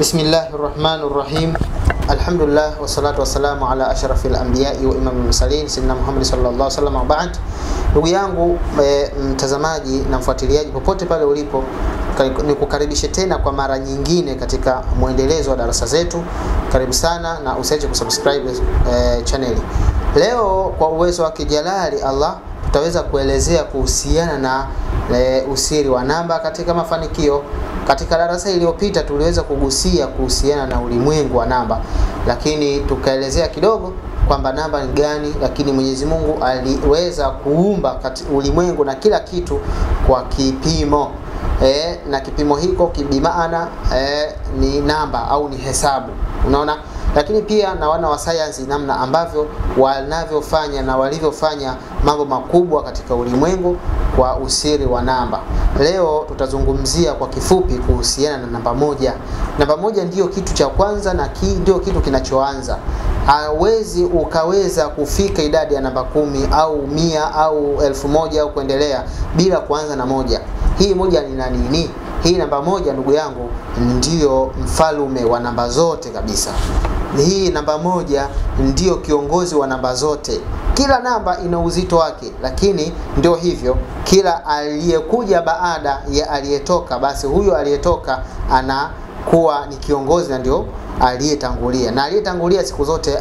Bismillahirrahmanirrahim. Alhamdulillah wassalatu wassalamu ala ashrafil anbiya'i wa imamil mursalin sayyidina Muhammad sallallahu alaihi wasallam wa ba'd. Ndugu yangu mtazamaji na mfuatiliaji popote pale ulipo, nikukaribishe tena kwa mara nyingine katika muendelezo wa darasa zetu. Karibu sana na usiache kusubscribe channel. Leo kwa uwezo wa kijalali Allah tutaweza kuelezea kuhusiana na usiri wa namba katika mafanikio. Katika darasa iliyopita tuliweza kugusia kuhusiana na ulimwengu wa namba, lakini tukaelezea kidogo kwamba namba ni gani, lakini Mwenyezi Mungu aliweza kuumba ulimwengu na kila kitu kwa kipimo. Na kipimo hiko kibimaana ni namba au ni hesabu. Unaona? Lakini pia na wana wa sayansi namna ambavyo wanavyofanya na walivyofanya mambo makubwa katika ulimwengu kwa usiri wa namba. Leo tutazungumzia kwa kifupi kuhusiana na namba moja. Namba moja ndiyo kitu cha kwanza na ndio kitu kinachoanza. Hawezi ukaweza kufika idadi ya namba 10 au 100 au 1000 au kuendelea bila kuanza na moja. Hii moja ni nini? Hii namba moja, ndugu yangu, ndiyo mfalume wa namba zote kabisa. Hii namba moja ndiyo kiongozi wa namba zote. Kila namba ina uzito wake, lakini ndio hivyo, kila aliyekuja baada ya aliyetoka, basi huyo aliyetoka anakuwa ni kiongozi na ndio aliyetangulia. Na aliyetangulia siku zote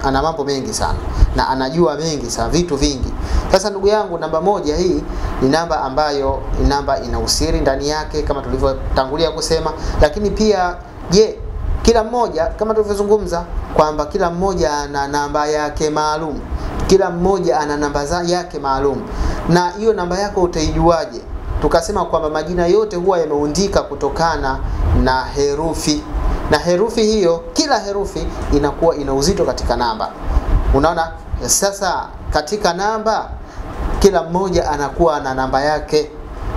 ana mambo mengi sana na anajua mengi sana, vitu vingi. Sasa ndugu yangu, namba moja hii ni namba ambayo namba ina usiri ndani yake kama tulivyotangulia kusema. Lakini pia kila mmoja kama tulivyozungumza kwamba kila mmoja ana namba yake maalum. Kila mmoja ana namba yake maalum. Na hiyo namba yako utaijuaje? Tukasema kwamba majina yote huwa yameundika kutokana na herufi. Na herufi hiyo, kila herufi inakuwa ina uzito katika namba. Unaona? Sasa katika namba kila mmoja anakuwa na namba yake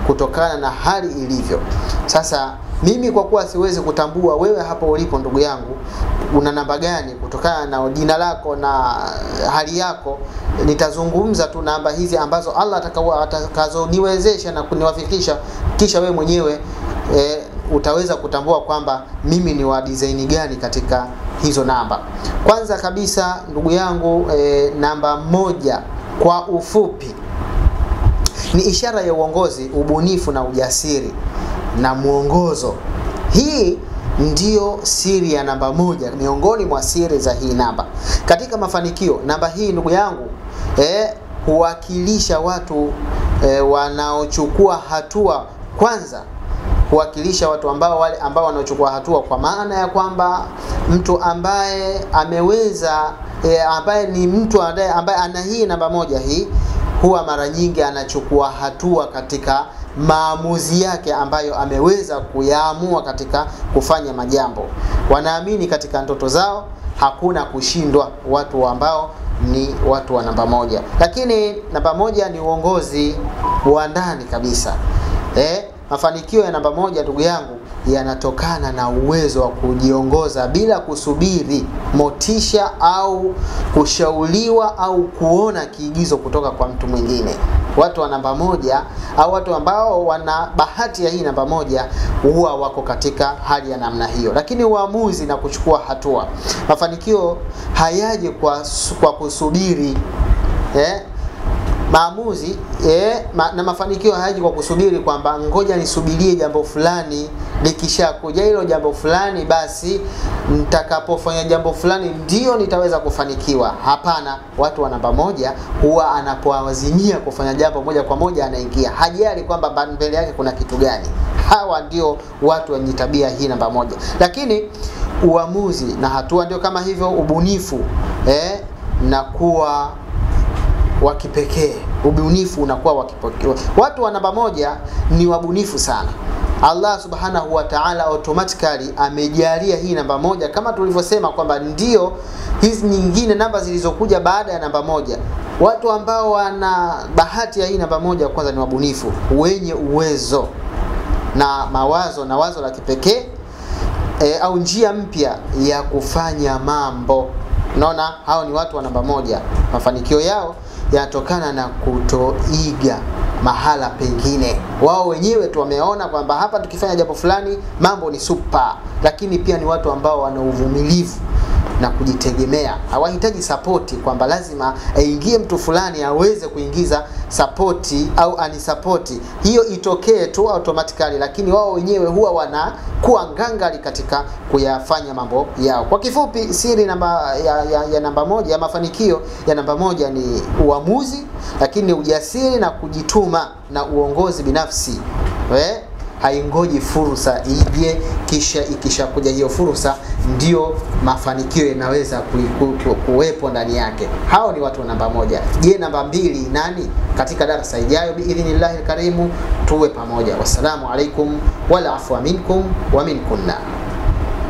kutokana na hali ilivyo. Sasa mimi kwa kuwa siwezi kutambua wewe hapo ulipo ndugu yangu una namba gani kutokana na jina lako na hali yako, nitazungumza tu namba hizi ambazo Allah atakazoniwezesha na kuniwafikisha, kisha wewe mwenyewe utaweza kutambua kwamba mimi ni wa design gani katika hizo namba. Kwanza kabisa ndugu yangu, namba moja kwa ufupi ni ishara ya uongozi, ubunifu na ujasiri na mwongozo. Hii ndiyo siri ya namba moja, miongoni mwa siri za hii namba. Katika mafanikio, namba hii ndugu yangu huwakilisha watu wanaochukua hatua. Kwanza huwakilisha watu wale ambao wanaochukua hatua, kwa maana ya kwamba mtu ambaye ameweza ambaye ni mtu ambaye ana hii namba moja hii huwa mara nyingi anachukua hatua katika maamuzi yake ambayo ameweza kuyaamua katika kufanya majambo. Wanaamini katika ndoto zao, hakuna kushindwa watu ambao ni watu wa namba moja. Lakini namba moja ni uongozi wa ndani kabisa. Mafanikio ya namba moja ndugu yangu yanatokana na uwezo wa kujiongoza bila kusubiri motisha au kushauriwa au kuona kiigizo kutoka kwa mtu mwingine. Watu wa namba moja au watu ambao wana bahati ya hii namba moja huwa wako katika hali ya namna hiyo. Lakini uamuzi na kuchukua hatua. Mafanikio hayaji kwa kusubiri maamuzi na mafanikio hayaji kwa kusubiri kwamba ngoja nisubirie jambo fulani, likishakuja hilo jambo fulani basi nitakapofanya jambo fulani ndio nitaweza kufanikiwa. Hapana, watu wa namba moja huwa anapoazimia kufanya jambo moja kwa moja anaingia, hajali kwamba mbele yake kuna kitu gani. Hawa ndio watu wenye tabia hii namba moja. Lakini uamuzi na hatua ndio kama hivyo, ubunifu na kuwa wa kipekee. Ubunifu unakuwa wa kipekee. Watu wa namba moja ni wabunifu sana. Allah subhanahu wa ta'ala automatically amejalia hii namba moja, kama tulivyosema kwamba ndio hizi nyingine namba zilizokuja baada ya namba moja. Watu ambao wana bahati ya hii namba moja kwanza ni wabunifu, wenye uwezo na mawazo na wazo la kipekee au njia mpya ya kufanya mambo. Unaona, hao ni watu wa namba moja. Mafanikio yao yanatokana na kutoiga mahala pengine. Wao wenyewe tu wameona kwamba hapa tukifanya jambo fulani mambo ni super, lakini pia ni watu ambao wana uvumilivu na kujitegemea. Hawahitaji sapoti kwamba lazima aingie mtu fulani aweze kuingiza sapoti au anisapoti. Hiyo itokee tu automatically, lakini wao wenyewe huwa wanakuwa ngangari katika kuyafanya mambo yao. Kwa kifupi, siri ya namba moja ya mafanikio ya namba moja ni uamuzi, lakini ujasiri na kujituma na uongozi binafsi. Haingoji fursa ije, kisha ikishakuja hiyo fursa ndio mafanikio yanaweza kuwepo ndani yake. Hao ni watu wa namba moja. Je, namba mbili nani? Katika darasa ijayo biidhnillahil karimu tuwe pamoja. Wassalamu alaikum wal afwa minkum wa minkunna.